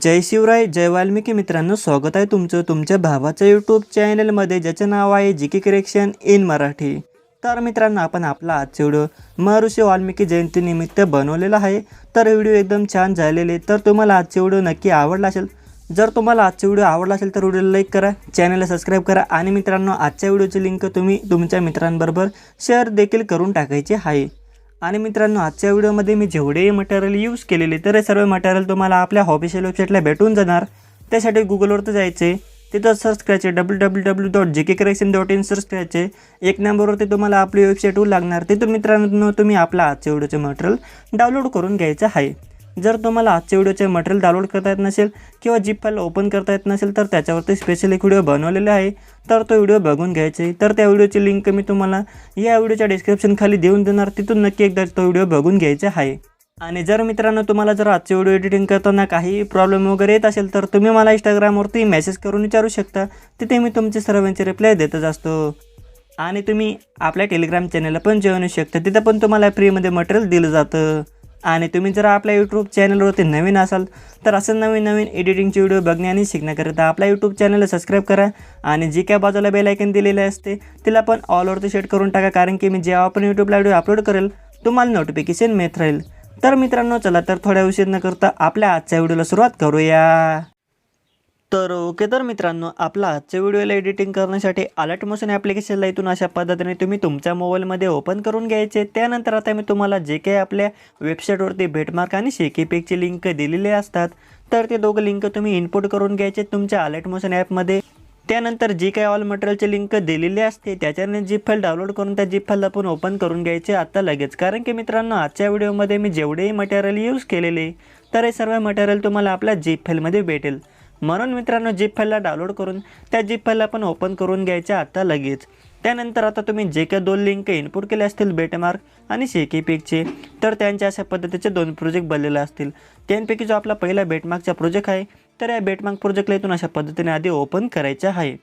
जय शिवराय, जय वाल्मिकी. मित्रांनो, स्वागत आहे तुमचं तुमच्या भावाच्या यूट्यूब चॅनलमध्ये, ज्याचं नाव आहे जी.के. Correction in Marathi. तर मित्रांनो, आपण आपला आजचा व्हिडिओ महर्षी वाल्मिकी जयंतीनिमित्त बनवलेला आहे. तर व्हिडिओ एकदम छान झालेले. तर तुम्हाला आजचा व्हिडिओ नक्की आवडला असेल. जर तुम्हाला आजचा व्हिडिओ आवडला असेल तर व्हिडिओला लाईक करा, चॅनलला सबस्क्राईब करा आणि मित्रांनो, आजच्या व्हिडिओची लिंक तुम्ही तुमच्या मित्रांबरोबर शेअर देखील करून टाकायची आहे. आणि मित्रांनो, आजच्या व्हिडिओमध्ये मी जेवढे मटेरियल यूज केलेले तर हे सर्व मटेरियल तुम्हाला आपल्या ऑफिशियल वेबसाईटला भेटून जाणार. त्यासाठी गुगलवरती जायचे, तिथं सर्च करायचे www.jkcorrection.in सर्च करायचे. एक नंबरवरती तुम्हाला आपली वेबसाईट लागणार. तिथून मित्रांनो तुम्ही आपला आजच्या व्हिडिओचे मटेरियल डाउनलोड करून घ्यायचं आहे. जर तुम्हाला आजच्या व्हिडिओचे मटेरियल डाउनलोड करता येत नसेल किंवा झिप फाईल ओपन करता येत नसेल तर त्याच्यावरती स्पेशल एक व्हिडिओ बनवलेला आहे. तर तो व्हिडिओ बघून घ्यायचे. तर त्या व्हिडिओची लिंक मी तुम्हाला या व्हिडिओच्या डिस्क्रिप्शन खाली देऊन देणार. तिथून नक्की एकदा तो व्हिडिओ बघून घ्यायचा आहे. आणि जर मित्रांनो तुम्हाला जर आजचे व्हिडिओ एडिटिंग करताना काही प्रॉब्लेम वगैरे येत असेल तर तुम्ही मला इंस्टाग्रामवरती मेसेज करून विचारू शकता. तिथे मी तुमचे सर्वांचे रिप्लाय देतच असतो. आणि तुम्ही आपल्या टेलिग्राम चॅनलला पण जॉईन होऊ शकता. तिथं पण तुम्हाला फ्रीमध्ये मटेरियल दिलं जातं. आणि तुम्ही जर आपल्या यूट्यूब चॅनलवरती नवीन असाल तर असं नवीन एडिटिंगचे व्हिडिओ बघणे आणि शिकण्याकरिता आपल्या यूट्यूब चॅनलला सबस्क्राईब करा. आणि जी काय बाजूला बेल आयकन दिलेले असते तिला पण ऑलवरती सेट करून टाका, कारण की मी जेव्हा आपण यूट्यूबला व्हिडिओ अपलोड करेल तुम्हाला नोटिफिकेशन मिळत राहील. तर मित्रांनो, चला तर थोड्या उशीर न करता आपल्या आजच्या व्हिडिओला सुरुवात करूया. तर ओके, तर मित्रांनो, आपला आजच्या व्हिडिओला एडिटिंग करण्यासाठी अलर्ट मोशन ॲप्लिकेशनला इथून अशा पद्धतीने तुम्ही तुमच्या मोबाईलमध्ये ओपन करून घ्यायचे. त्यानंतर आता मी तुम्हाला जे काही आपल्या वेबसाईटवरती भेटमार्क आणि शेकीपेकची लिंक दिलेली असतात तर ते दोघं लिंक तुम्ही इनपुट करून घ्यायचे तुमच्या अलर्ट मोशन ॲपमध्ये. त्यानंतर जी काही ऑल मटेरियलची लिंक दिलेली असते त्याच्याने झिप फाईल डाउनलोड करून त्या झिप फाईलला पण ओपन करून घ्यायचे आता लगेच. कारण की मित्रांनो, आजच्या व्हिडिओमध्ये मी जेवढेही मटेरियल यूज केलेले तर हे सर्व मटेरियल तुम्हाला आपल्या झिप फाईलमध्ये भेटेल. म्हणून मित्रांनो, झिप फाईलला डाउनलोड करून त्या झिप फाईलला पण ओपन करून घ्यायच्या आता लगेच. त्यानंतर आता तुम्ही जे काही दोन लिंक इनपुट केले असतील बेटमार्क आणि शेकीपेकचे तर त्यांच्या अशा पद्धतीचे दोन प्रोजेक्ट बनलेले असतील. त्यांपैकी जो आपला पहिला बेटमार्कचा प्रोजेक्ट आहे तर या बेटमार्क प्रोजेक्टला इथून अशा पद्धतीने आधी ओपन करायचं आहे.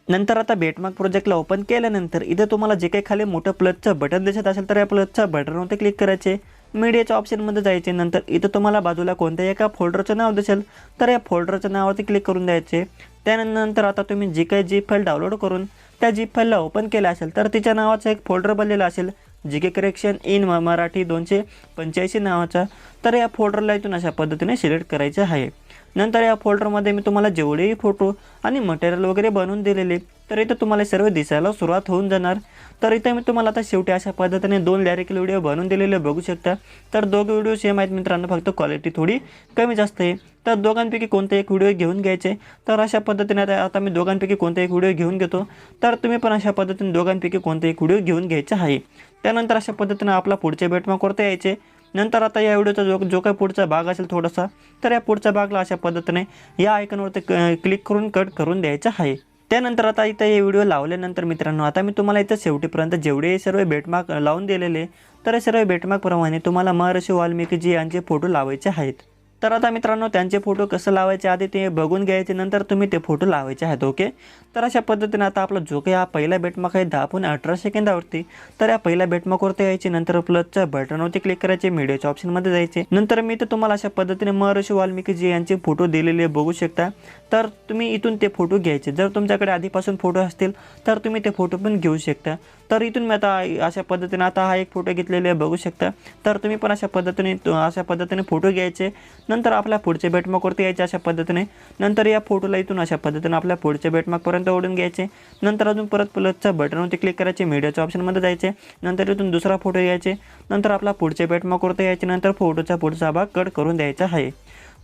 नंतर आता बेटमार्क प्रोजेक्टला ओपन केल्यानंतर इथे तुम्हाला जे काही खाली मोठं प्लसचं बटन दिसत असेल तर या प्लसचं बटनवरती क्लिक करायचे. मीडियाच्या ऑप्शनमध्ये जायचे. नंतर इथं तुम्हाला बाजूला कोणत्याही एका फोल्डरचं नाव दिसेल तर या फोल्डरच्या नावावरती क्लिक करून द्यायचे. त्यानंतर आता तुम्ही जी काही झिप फाईल डाउनलोड करून त्या झिप फाईलला ओपन केलं असेल तर तिच्या नावाचा एक फोल्डर बनलेला असेल, जी.के. करेक्शन इन मराठी 285 नावाचा. तर या फोल्डरला इथून अशा पद्धतीने सिलेक्ट करायचे आहे. नंतर या फोल्डरमध्ये मी तुम्हाला जेवढेही फोटो आणि मटेरियल वगैरे बनवून दिलेले तर इथं तुम्हाला सर्व दिसायला सुरुवात होऊन जाणार. तर इथं मी तुम्हाला आता शेवटी अशा पद्धतीने दोन डायरेक्ट व्हिडिओ बनवून दिलेले बघू शकता. तर दोघे व्हिडिओ सेम आहेत मित्रांनो, फक्त क्वालिटी थोडी कमी जास्त आहे. तर दोघांपैकी कोणता एक व्हिडिओ घेऊन घ्यायचे. तर अशा पद्धतीने आता मी दोघांपैकी कोणता एक व्हिडिओ घेऊन घेतो. तर तुम्ही पण अशा पद्धतीने दोघांपैकी कोणता एक व्हिडिओ घेऊन घ्यायचा आहे. त्यानंतर अशा पद्धतीने आपला पुढच्या बेटमार्कवरती यायचे. नंतर आता या व्हिडिओचा जो काही पुढचा भाग असेल थोडासा तर या पुढच्या भागला अशा पद्धतीने या आयकॉनवरती क्लिक करून कट करून द्यायचं आहे. त्यानंतर आता इथं हे व्हिडिओ लावल्यानंतर मित्रांनो, आता मी तुम्हाला इथं शेवटीपर्यंत जेवढे सर्व बेटमार्क लावून दिलेले तर हे सर्व बेटमार्कप्रमाणे तुम्हाला महर्षी वाल्मिकीजी यांचे फोटो लावायचे आहेत. तर आता मित्रांनो, त्यांचे फोटो कसं लावायचे आधी ते बघून घ्यायचे, नंतर तुम्ही ते फोटो लावायचे आहेत. ओके, तर अशा पद्धतीने आता आपला जो काही हा पहिला बेटमार्क आहे 10.18 सेकंदावरती तर या पहिल्या बेटमार्कवरती यायचे. नंतर प्लसच्या बटनवरती क्लिक करायचे, मीडियाच्या ऑप्शनमध्ये जायचे. नंतर मी तर तुम्हाला अशा पद्धतीने महर्षी वाल्मिकीजी यांचे फोटो दिलेले बघू शकता. तर तुम्ही इथून ते फोटो घ्यायचे. जर तुमच्याकडे आधीपासून फोटो असतील तर तुम्ही ते फोटो पण घेऊ शकता. तर इथून मी आता अशा पद्धतीने आता हा एक फोटो घेतलेले बघू शकता. तर तुम्ही पण अशा पद्धतीने फोटो घ्यायचे. नंतर आपल्या पुढच्या बेटमार्कवरती यायचे अशा पद्धतीने. नंतर या फोटोला इथून अशा पद्धतीने आपल्या पुढच्या बेटमार्कपर्यंत ओढून घ्यायचे. नंतर अजून परत प्लसच्या बटनवरती क्लिक करायचे, मीडियाच्या ऑप्शनमध्ये जायचे. नंतर इथून दुसरा फोटो घ्यायचे. नंतर आपला पुढच्या बेटमार्कवरती यायचे. नंतर फोटोचा पुढचा भाग कट करून द्यायचा आहे.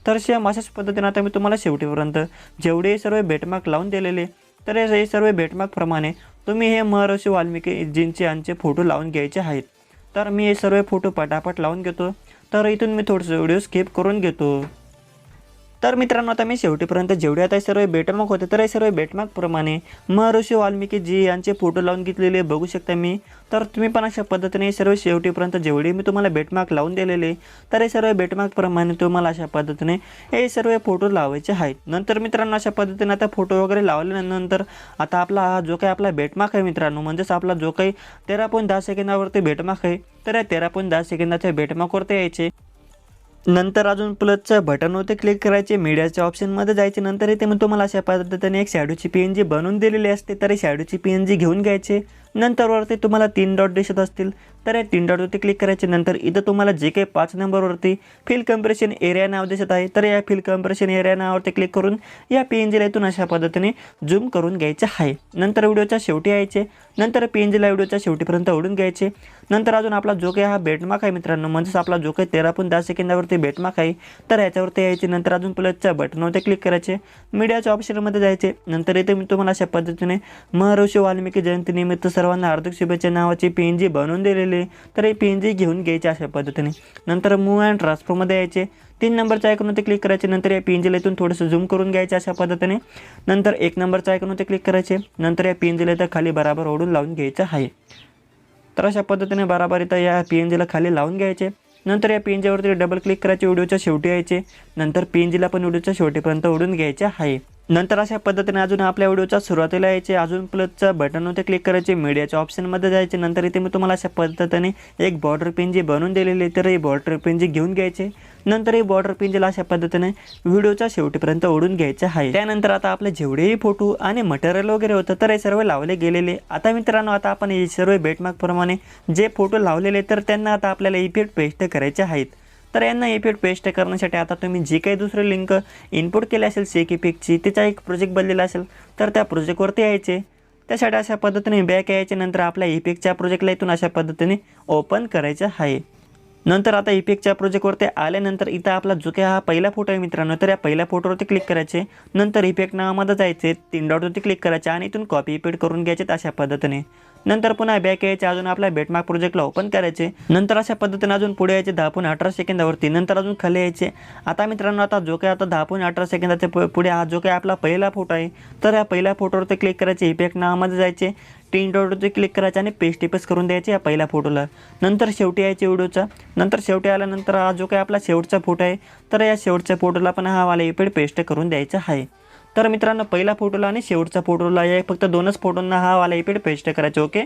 तर सेम अशाच पद्धतीने आता मी तुम्हाला शेवटीपर्यंत जेवढे सर्व बेटमार्क लावून दिलेले तर हे सर्व बेटमार्कप्रमाणे तुम्ही हे महर्षी वाल्मिकीजींचे यांचे फोटो लावून घ्यायचे आहेत. तर मी हे सर्व फोटो पटापट लावून घेतो. तर इथून मी थोडंसं व्हिडिओ स्किप करून घेतो. तर मित्रांनो, आता मी शेवटीपर्यंत जेवढे आता सर्व बेटमार्क होते तर हे सर्व बेटमार्कप्रमाणे महर्षी वाल्मिकीजी यांचे फोटो लावून घेतलेले बघू शकता मी. तर तुम्ही पण अशा पद्धतीने सर्व शेवटीपर्यंत जेवढे मी तुम्हाला बेटमार्क लावून दिलेले तर हे सर्व बेटमार्कप्रमाणे तुम्हाला अशा पद्धतीने हे सर्व फोटो लावायचे आहेत. नंतर मित्रांनो, अशा पद्धतीने आता फोटो वगैरे लावल्यानंतर आता आपला हा जो काही आपला बेटमार्क आहे मित्रांनो, म्हणजेच आपला जो काही 13.10 सेकंदावरती बेटमार्क आहे तर या 13.10 सेकंदाच्या बेटमार्कवरती यायचे. नंतर अजून प्लसच्या बटनवरती क्लिक करायचे, मीडियाच्या ऑप्शनमध्ये जायचे. नंतर इथे मग तुम्हाला अशा पद्धतीने एक शॅडोची PNG बनवून दिलेली असते, तर ही शॅडोची PNG घेऊन घ्यायचे. नंतर वरती तुम्हाला 3 डॉट दिसत असतील, तर या 3 डॉटवरती क्लिक करायचे. नंतर इथं तुम्हाला जे काही 5 नंबरवरती फिल कम्प्रेशन एरिया नाव दिसत आहे, तर या फिल कम्प्रेशन एरिया नावावरती क्लिक करून या PNGला इथून अशा पद्धतीने झूम करून घ्यायचे आहे. नंतर व्हिडिओच्या शेवटी यायचे. नंतर PNGला व्हिडिओच्या शेवटीपर्यंत ओढून घ्यायचे. नंतर अजून आपला जो काही हा बेटमार्क आहे मित्रांनो, म्हणजेच आपला जो काही 13.10 सेकंदावरती बेटमार्क आहे, तर याच्यावरती यायचे. नंतर अजून प्लसच्या बटनवरती क्लिक करायचे, मीडियाच्या ऑप्शनमध्ये जायचे. नंतर इथे मी तुम्हाला अशा पद्धतीने महर्षी वाल्मिकी जयंतीनिमित्त सर्वांना हार्दिक शुभेच्छा नावाची PNG बनवून दिलेली, तर ही PNG घेऊन घ्यायची अशा पद्धतीने. नंतर मूव्ह अँड ट्रान्सफरमध्ये यायचे. 3 नंबरच्या आयकॉनवरती क्लिक करायचे. नंतर या PNGला इथून थोडंसं झूम करून घ्यायचं अशा पद्धतीने. नंतर 1 नंबरच्या आयकॉनवरती क्लिक करायचे. नंतर या PNGला इथं खाली बराबर ओढून लावून घ्यायचं आहे. तर अशा पद्धतीने बराबर इथं या PNGला खाली लावून घ्यायचे. नंतर या PNGवरती डबल क्लिक करायचे, व्हिडिओच्या शेवटी यायचे. नंतर PNGला पण व्हिडिओच्या शेवटीपर्यंत ओढून घ्यायचे आहे. नंतर अशा पद्धतीने अजून आपल्या व्हिडिओच्या सुरुवातीला यायचे. अजून प्लसच्या बटनवरती क्लिक करायचे, मीडियाच्या ऑप्शनमध्ये जायचे. नंतर इथे मी तुम्हाला अशा पद्धतीने एक बॉर्डर PNG बनवून दिलेली, तर ही बॉर्डर PNG घेऊन घ्यायचे. नंतर ही बॉर्डर PNGला अशा पद्धतीने व्हिडिओच्या शेवटीपर्यंत ओढून घ्यायचे आहे. त्यानंतर आता आपले जेवढेही फोटो आणि मटेरियल वगैरे होतं, तर हे सर्व लावले गेलेले. आता मित्रांनो, आता आपण हे सर्व बेटमार्कप्रमाणे जे फोटो लावलेले, तर त्यांना आता आपल्याला इफेक्ट पेस्ट करायचे आहेत. तर यांना इफेक्ट पेस्ट करण्यासाठी आता तुम्ही जी काही दुसरी लिंक इनपुट केली असेल शेक इफेक्टची, तिचा एक प्रोजेक्ट बनलेला असेल, तर त्या प्रोजेक्टवरती यायचे. त्यासाठी अशा पद्धतीने बॅक यायचे. नंतर आपल्या इफेक्टच्या प्रोजेक्टला इथून अशा पद्धतीने ओपन करायचं आहे. नंतर आता इफेक्टच्या प्रोजेक्टवरती आल्यानंतर इथं आपला जो काही हा पहिला फोटो आहे मित्रांनो, तर या पहिल्या फोटोवरती क्लिक करायचे. नंतर इफेक्ट नावामध्ये जायचे, 3 डॉटवरती क्लिक करायचे आणि इथून कॉपी इफेक्ट करून घ्यायचे अशा पद्धतीने. नंतर पुन्हा बॅक यायचे, अजून आपल्या बेटमार्क प्रोजेक्टला ओपन करायचे. नंतर अशा पद्धतीने अजून पुढे यायचे 10.18 सेकंदावरती. नंतर अजून खाली यायचे. आता मित्रांनो, आता जो काही आता 10.18 सेकंदाच्या पुढे हा जो काही आपला पहिला फोटो आहे, तर या पहिल्या फोटोवरती क्लिक करायचे, इफेक्ट नावामध्ये जायचे, 3 डॉटवरती क्लिक करायचे आणि पेस्ट टिपस करून द्यायचे या पहिल्या फोटोला. नंतर शेवटी यायचे व्हिडिओचा. नंतर शेवटी आल्यानंतर हा जो काही आपला शेवटचा फोटो आहे, तर या शेवटच्या फोटोला पण हा वाला इफेक्ट पेस्ट करून द्यायचा आहे. तर मित्रांनो, पहिला फोटोला आणि शेवटचा फोटोला या फक्त 2च फोटोंना हा वाला इफेक्ट पेस्ट करायचे. ओके,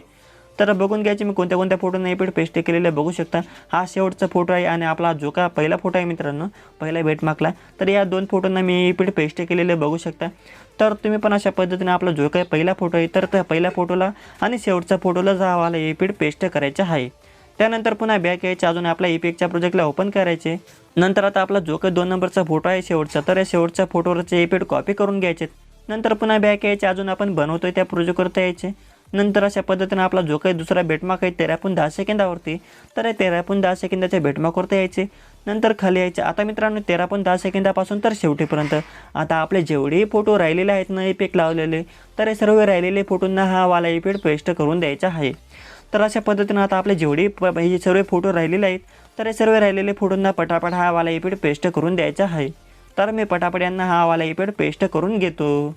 तर बघून घ्यायचे मी कोणत्या कोणत्या फोटोंना इफेक्ट पेस्ट केलेले बघू शकता. हा शेवटचा फोटो आहे आणि आपला जो का पहिला फोटो आहे मित्रांनो, पहिल्या बेटमार्कला, तर या 2 फोटोंना मी इफेक्ट पेस्ट केलेले बघू शकता. तर तुम्ही पण अशा पद्धतीने आपला जो काही पहिला फोटो आहे, तर त्या पहिल्या फोटोला आणि शेवटच्या फोटोला हा वाला इफेक्ट पेस्ट करायचा आहे. त्यानंतर पुन्हा बॅक यायचे, अजून आपल्या इफेक्टच्या प्रोजेक्टला ओपन करायचे. नंतर आता आपला जो काही 2 नंबरचा फोटो आहे शेवटचा, तर या शेवटच्या फोटोवरचे इफेक्ट कॉपी करून घ्यायचे. नंतर पुन्हा बॅक यायचे, अजून आपण बनवतोय त्या प्रोजेक्टवरती यायचे. नंतर अशा पद्धतीने आपला जो काही दुसरा बेटमार्क आहे 13.10 सेकंदावरती, तर या 13.10 सेकंदाच्या बेटमार्कवरती यायचे. नंतर खाली यायचे. आता मित्रांनो, 13.10 सेकंदापासून तर शेवटीपर्यंत आता आपले जेवढेही फोटो राहिलेले आहेत ना इफेक्ट लावलेले, तर हे सर्व राहिलेले फोटोंना हा वाला इफेक्ट पेस्ट करून द्यायचा आहे. तर अशा पद्धतीने आता आपले जेवढे हे सर्व फोटो राहिलेले आहेत, तर हे सर्व राहिलेले फोटोंना पटापट हा वाला इफेक्ट पेस्ट करून द्यायचा आहे. तर मी पटापट यांना हा वाला इफेक्ट पेस्ट करून घेतो.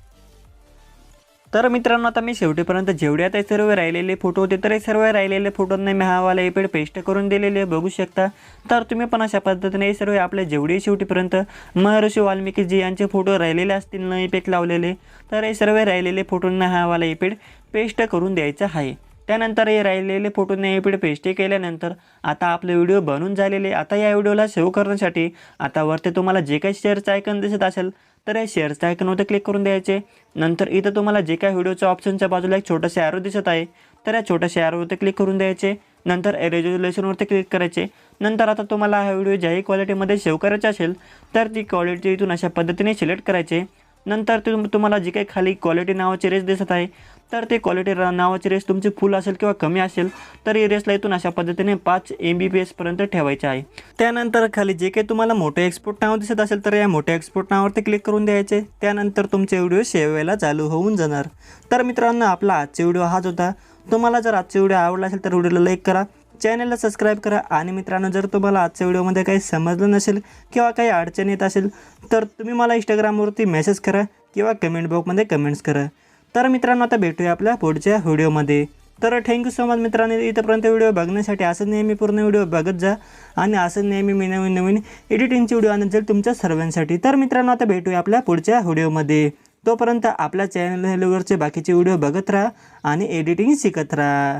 तर मित्रांनो, आता मी शेवटीपर्यंत जेवढे आता सर्व राहिलेले फोटो होते, तर हे सर्व राहिलेले फोटोंना मी हा वाला इफेक्ट पेस्ट करून दिलेले बघू शकता. तर तुम्ही पण अशा पद्धतीने हे सर्व आपले जेवढे शेवटीपर्यंत महर्षी वाल्मिकीजी यांचे फोटो राहिलेले असतील ना इफेक्ट लावलेले, तर हे सर्व राहिलेले फोटोंना हा वाला इफेक्ट पेस्ट करून द्यायचा आहे. त्यानंतर हे राहिलेले फोटोने इफेक्ट पेस्ट केल्यानंतर आता आपले व्हिडिओ बनून झालेले. आता या व्हिडिओला सेव्ह करण्यासाठी आता वरती तुम्हाला जे काही शेअरचं आयकॉन दिसत असेल, तर या शेअरच्या आयकॉनवरती क्लिक करून द्यायचे. नंतर इथं तुम्हाला जे काही व्हिडिओच्या ऑप्शनच्या बाजूला एक छोटंसं ॲरो दिसत आहे, तर या छोट्याशा ॲरोवरती क्लिक करून द्यायचे. नंतर रेझोल्युशनवरती क्लिक करायचे. नंतर आता तुम्हाला हा व्हिडिओ ज्याही क्वालिटीमध्ये सेव्ह करायचा असेल, तर ती क्वालिटी इथून अशा पद्धतीने सिलेक्ट करायचे. नंतर तुम्हाला जी काही खाली क्वालिटी नावाची रेस दिसत आहे, तर ते क्वालिटी नावाची रेस तुमची फुल असेल किंवा कमी असेल, तर ही रेसला इथून अशा पद्धतीने 5 MBPS पर्यंत ठेवायचे आहे. त्यानंतर खाली जे काही तुम्हाला मोठे एक्सपोर्ट नाव दिसत असेल, तर या मोठ्या एक्सपोर्ट नावावरती क्लिक करून द्यायचे. त्यानंतर तुमचे व्हिडिओ सेव्ह व्हायला चालू होऊन जाणार. तर मित्रांनो, आपला आजचा व्हिडिओ हाच होता. तुम्हाला जर आजचा व्हिडिओ आवडला असेल तर व्हिडिओला लाईक करा, चॅनलला सबस्क्राईब करा. आणि मित्रांनो, जर तुम्हाला आजच्या व्हिडिओमध्ये काही समजलं नसेल किंवा काही अडचण येत असेल, तर तुम्ही मला इंस्टाग्रामवरती मेसेज करा किंवा कमेंट बॉक्समध्ये कमेंट्स करा. तर मित्रांनो, आता भेटूया आपल्या पुढच्या व्हिडिओमध्ये. तर थँक्यू सो मच मित्रांनो, इथंपर्यंत व्हिडिओ बघण्यासाठी. असं नेहमी पूर्ण व्हिडिओ बघत जा आणि असं नेहमी मी नवीन नवीन एडिटिंगचे व्हिडिओ आणत जाईल तुमच्या सर्वांसाठी. तर मित्रांनो, आता भेटूया आपल्या पुढच्या व्हिडिओमध्ये. तोपर्यंत आपल्या चॅनलवरचे बाकीचे व्हिडिओ बघत राहा आणि एडिटिंग शिकत राहा.